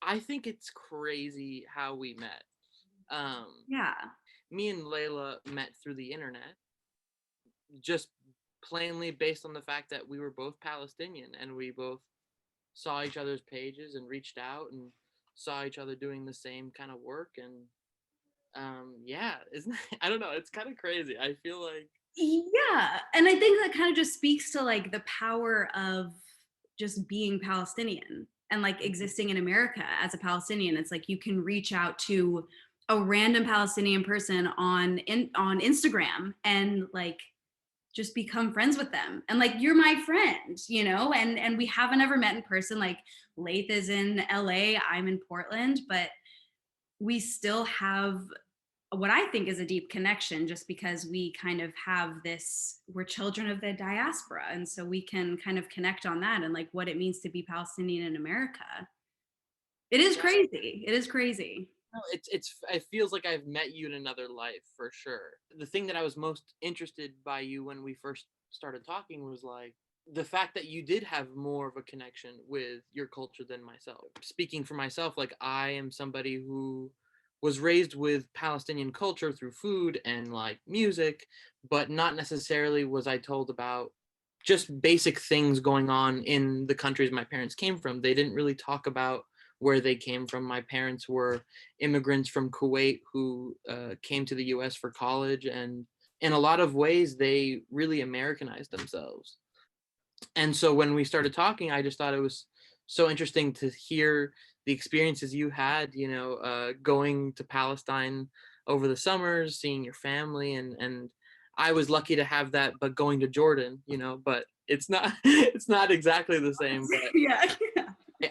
I think it's crazy how we met. Yeah. Me and Layla met through the internet, just plainly based on the fact that we were both Palestinian and we both saw each other's pages and reached out and saw each other doing the same kind of work. And yeah, isn't I don't know, it's kind of crazy. I feel like Yeah. And I think that kind of just speaks to like the power of just being Palestinian and like existing in America as a Palestinian. It's like you can reach out to a random Palestinian person on Instagram and like just become friends with them, and like you're my friend, and we haven't ever met in person. Like Laith is in LA, I'm in Portland, but we still have what I think is a deep connection, just because we kind of have this, we're children of the diaspora. And so we can kind of connect on that and like what it means to be Palestinian in America. It is yeah, crazy. It is crazy. no, it feels like I've met you in another life for sure. The thing that I was most interested by you when we first started talking was like the fact that you did have more of a connection with your culture than myself. Speaking for myself, like I am somebody who was raised with Palestinian culture through food and like music, but not necessarily was I told about just basic things going on in the countries my parents came from. They didn't really talk about where they came from. My parents were immigrants from Kuwait who came to the US for college, and in a lot of ways, they really Americanized themselves. And so when we started talking, I just thought it was so interesting to hear the experiences you had, going to Palestine over the summers, seeing your family, and I was lucky to have that, but going to Jordan, but it's not it's not exactly the same. But Yeah.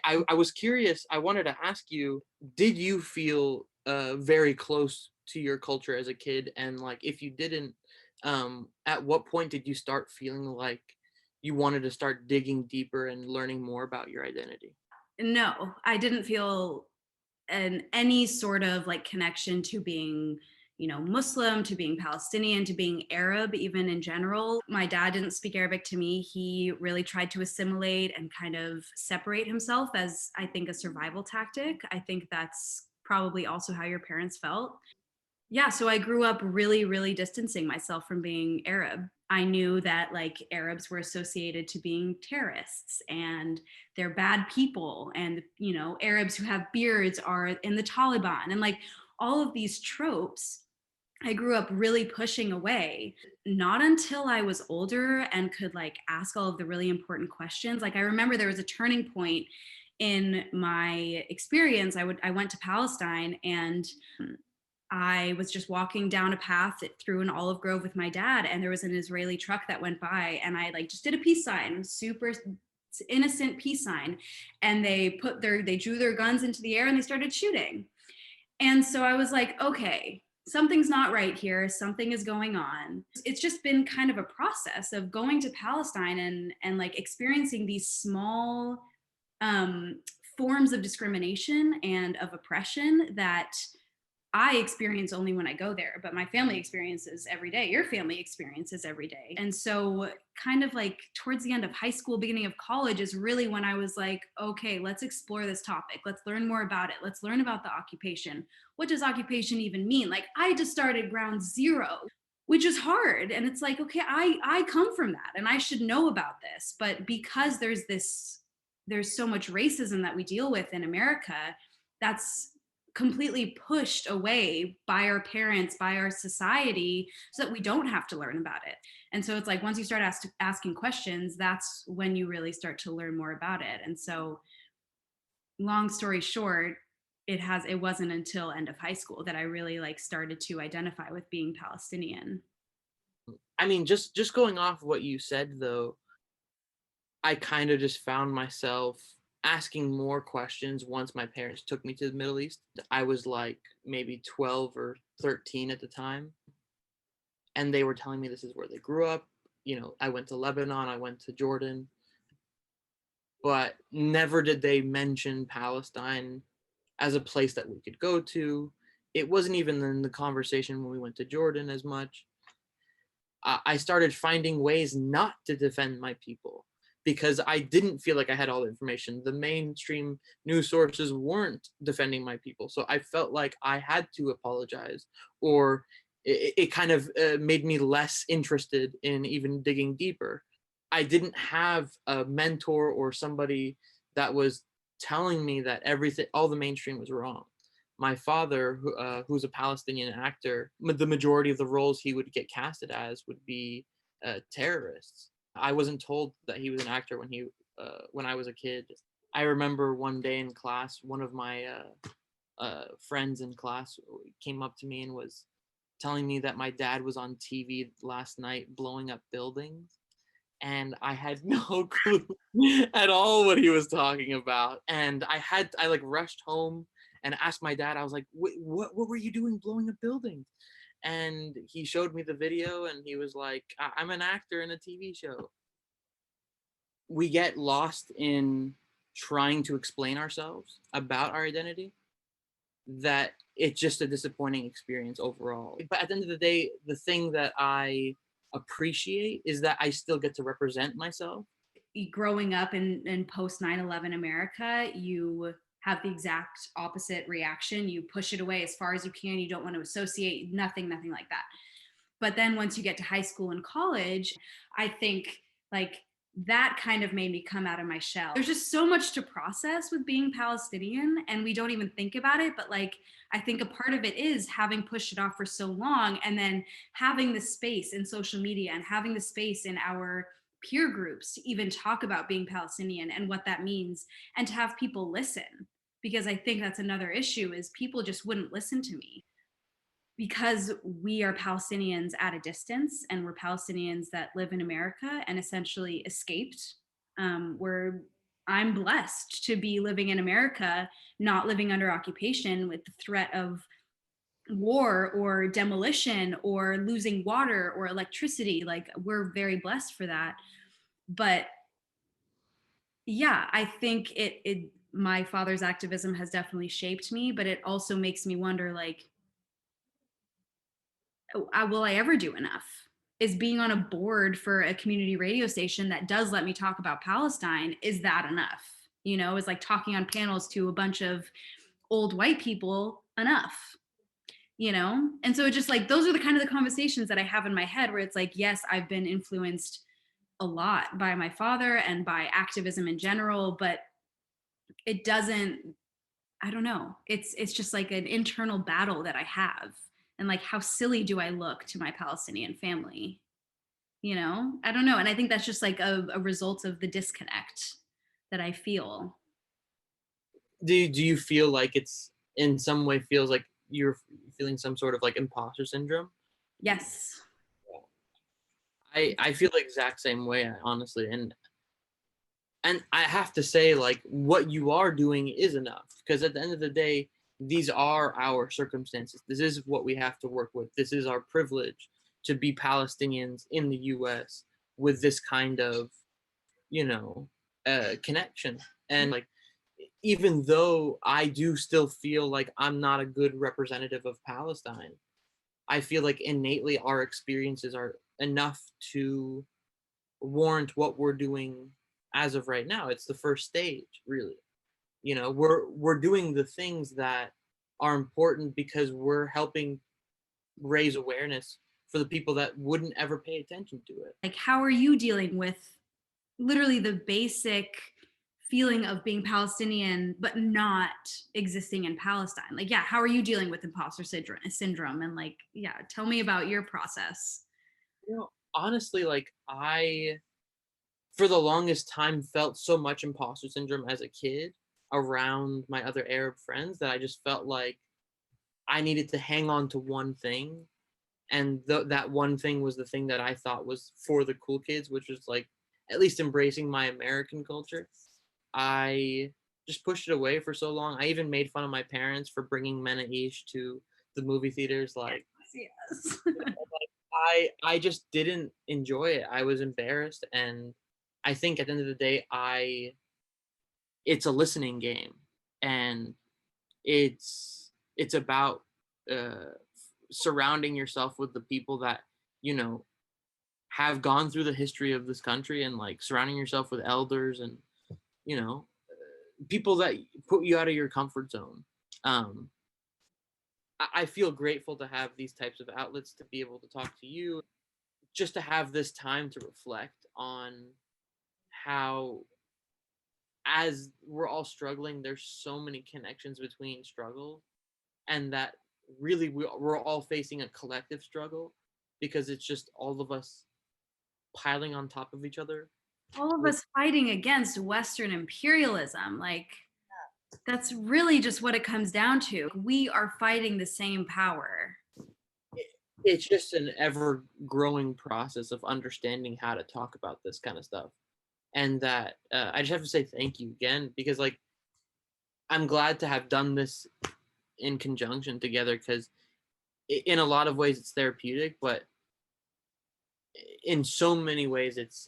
I was curious. I wanted to ask you, did you feel very close to your culture as a kid? And like, if you didn't, at what point did you start feeling like you wanted to start digging deeper and learning more about your identity? No, I didn't feel any sort of like connection to being, Muslim, to being Palestinian, to being Arab, even in general. My dad didn't speak Arabic to me. He really tried to assimilate and kind of separate himself as, I think, a survival tactic. I think that's probably also how your parents felt. Yeah, so I grew up really, really distancing myself from being Arab. I knew that like Arabs were associated to being terrorists and they're bad people. And, Arabs who have beards are in the Taliban, and like all of these tropes I grew up really pushing away. Not until I was older and could like ask all of the really important questions. Like I remember there was a turning point in my experience. I went to Palestine, and I was just walking down a path through an olive grove with my dad, and there was an Israeli truck that went by, and I like just did a peace sign, super innocent peace sign, and they drew their guns into the air and they started shooting. And so I was like, okay, something's not right here. Something is going on. It's just been kind of a process of going to Palestine and like experiencing these small um, forms of discrimination and of oppression that I experience only when I go there, but my family experiences every day. Your family experiences every day. And so, kind of like towards the end of high school, beginning of college, is really when I was like, okay, let's explore this topic. Let's learn more about it. Let's learn about the occupation. What does occupation even mean? Like, I just started ground zero, which is hard. And it's like, okay, I come from that and I should know about this. But because there's so much racism that we deal with in America, that's completely pushed away by our parents, by our society, so that we don't have to learn about it. And so it's like once you start asking questions, that's when you really start to learn more about it. And so, long story short, it wasn't until end of high school that I really like started to identify with being Palestinian. I mean, just going off what you said though, I kind of just found myself asking more questions once my parents took me to the Middle East. I was like maybe 12 or 13 at the time, and they were telling me this is where they grew up. I went to Lebanon, I went to Jordan, but never did they mention Palestine as a place that we could go to. It wasn't even in the conversation when we went to Jordan as much. I started finding ways not to defend my people because I didn't feel like I had all the information. The mainstream news sources weren't defending my people. So I felt like I had to apologize, or it kind of made me less interested in even digging deeper. I didn't have a mentor or somebody that was telling me that everything, all the mainstream was wrong. My father, who's a Palestinian actor, the majority of the roles he would get casted as would be terrorists. I wasn't told that he was an actor when I was a kid. I remember one day in class, one of my friends in class came up to me and was telling me that my dad was on TV last night blowing up buildings, and I had no clue at all what he was talking about. And I like rushed home and asked my dad. I was like, what were you doing blowing up buildings? And he showed me the video, and he was like, I'm an actor in a TV show. We get lost in trying to explain ourselves about our identity, that it's just a disappointing experience overall. But at the end of the day, the thing that I appreciate is that I still get to represent myself. Growing up in post 9/11 America, you have the exact opposite reaction. You push it away as far as you can. You don't want to associate, nothing like that. But then once you get to high school and college, I think like that kind of made me come out of my shell. There's just so much to process with being Palestinian, and we don't even think about it. But like, I think a part of it is having pushed it off for so long, and then having the space in social media and having the space in our peer groups to even talk about being Palestinian and what that means, and to have people listen. Because I think that's another issue, is people just wouldn't listen to me because we are Palestinians at a distance, and we're Palestinians that live in America and essentially escaped. Where I'm blessed to be living in America, not living under occupation with the threat of war or demolition or losing water or electricity. Like, we're very blessed for that. But yeah, I think it my father's activism has definitely shaped me, but it also makes me wonder, like, will I ever do enough? Is being on a board for a community radio station that does let me talk about Palestine, is that enough? You know, is like talking on panels to a bunch of old white people enough? You know? And so it just like, those are the kind of the conversations that I have in my head, where it's like, yes, I've been influenced a lot by my father and by activism in general, but it doesn't, I don't know. It's just like an internal battle that I have. And like, how silly do I look to my Palestinian family? You know, I don't know. And I think that's just like a result of the disconnect that I feel. Do you feel like it's in some way feels like you're feeling some sort of like imposter syndrome? Yes. I feel the exact same way, honestly. And I have to say, like, what you are doing is enough, because at the end of the day, these are our circumstances. This is what we have to work with. This is our privilege to be Palestinians in the US with this kind of, you know, connection. And like, even though I do still feel like I'm not a good representative of Palestine, I feel like innately our experiences are enough to warrant what we're doing as of right now. It's the first stage, really. You know, we're doing the things that are important because we're helping raise awareness for the people that wouldn't ever pay attention to it. Like, how are you dealing with literally the basic feeling of being Palestinian but not existing in Palestine? Like, yeah, how are you dealing with imposter syndrome? And like, yeah, tell me about your process. You know, honestly, like, I for the longest time felt so much imposter syndrome as a kid around my other Arab friends that I just felt like I needed to hang on to one thing, and that one thing was the thing that I thought was for the cool kids, which was like at least embracing my American culture. I just pushed it away for so long. I even made fun of my parents for bringing Menaish to the movie theaters. Like, Yes. I just didn't enjoy it. I was embarrassed, and I think at the end of the day, it's a listening game, and it's about uh, surrounding yourself with the people that, you know, have gone through the history of this country and like surrounding yourself with elders and, you know, people that put you out of your comfort zone. Um, I feel grateful to have these types of outlets to be able to talk to you, just to have this time to reflect on how, as we're all struggling, there's so many connections between struggle, and that really we're all facing a collective struggle because it's just all of us piling on top of each other. All of With us fighting against Western imperialism. Like, that's really just what it comes down to. We are fighting the same power. it's just an ever growing process of understanding how to talk about this kind of stuff, and that I just have to say thank you again, because like I'm glad to have done this in conjunction together, because in a lot of ways it's therapeutic, but in so many ways it's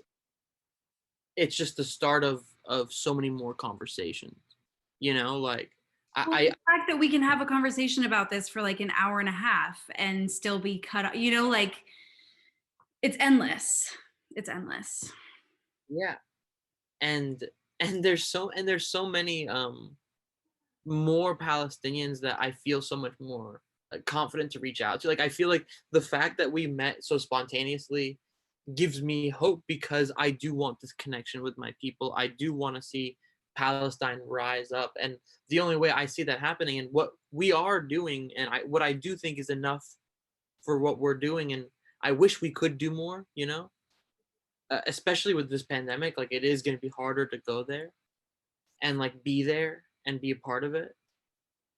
just the start of so many more conversations, like Well, the I fact that we can have a conversation about this for like an hour and a half and still be cut off, like it's endless. It's endless. yeah. And there's so many more Palestinians that I feel so much more confident to reach out to. Like I feel like the fact that we met so spontaneously gives me hope, because I do want this connection with my people. I do want to see Palestine rise up, and the only way I see that happening, and what we are doing, and what I do think is enough for what we're doing, and I wish we could do more. Especially with this pandemic, like it is going to be harder to go there and like be there and be a part of it.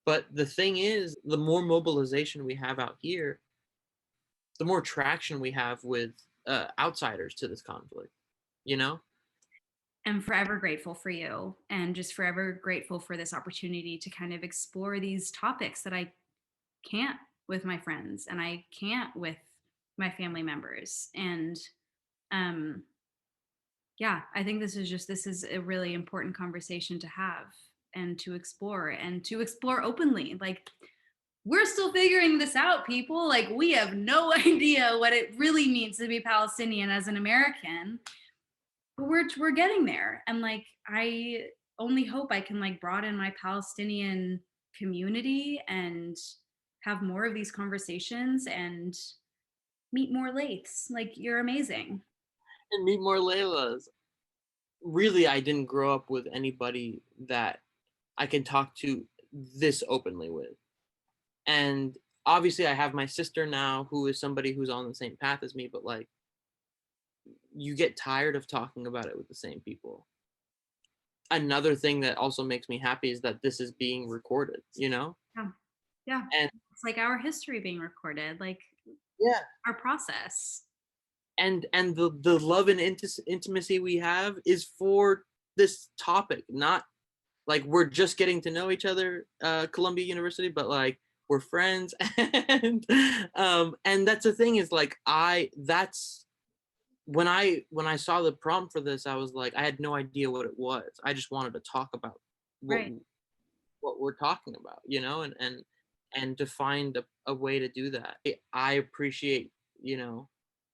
But the thing is, the more mobilization we have out here, the more traction we have with outsiders to this conflict, you know? I'm forever grateful for you and just forever grateful for this opportunity to kind of explore these topics that I can't with my friends and I can't with my family members. And um yeah, I think this is a really important conversation to have and to explore openly. Like, we're still figuring this out, people. Like, we have no idea what it really means to be Palestinian as an American. But we're getting there. And like, I only hope I can like broaden my Palestinian community and have more of these conversations and meet more Laiths. Like, you're amazing. And meet more Laylas. Really, I didn't grow up with anybody that I can talk to this openly with. And obviously, I have my sister now, who is somebody who's on the same path as me, but like, you get tired of talking about it with the same people. Another thing that also makes me happy is that this is being recorded. Yeah. Yeah. And It's like our history being recorded, like yeah, our process. and the love and intimacy we have is for this topic, not like we're just getting to know each other, Columbia University, but like we're friends. And that's the thing, is like that's when I saw the prompt for this, I was like, I had no idea what it was. I just wanted to talk about what Right. what we're talking about, and to find a way to do that. I appreciate,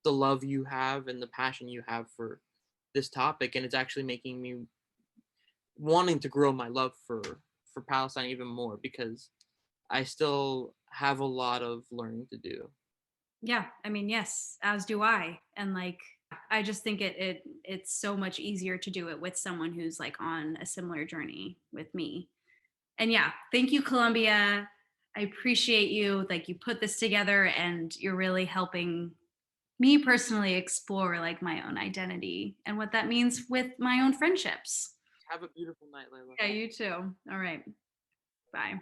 the love you have and the passion you have for this topic, and it's actually making me wanting to grow my love for Palestine even more, because I still have a lot of learning to do. Yeah. I mean, yes, as do I. And like, I just think it's so much easier to do it with someone who's like on a similar journey with me. And yeah, thank you, Columbia. I appreciate you. Like, you put this together and you're really helping me personally explore like my own identity and what that means with my own friendships. Have a beautiful night, Layla. Yeah, you too. All right. Bye.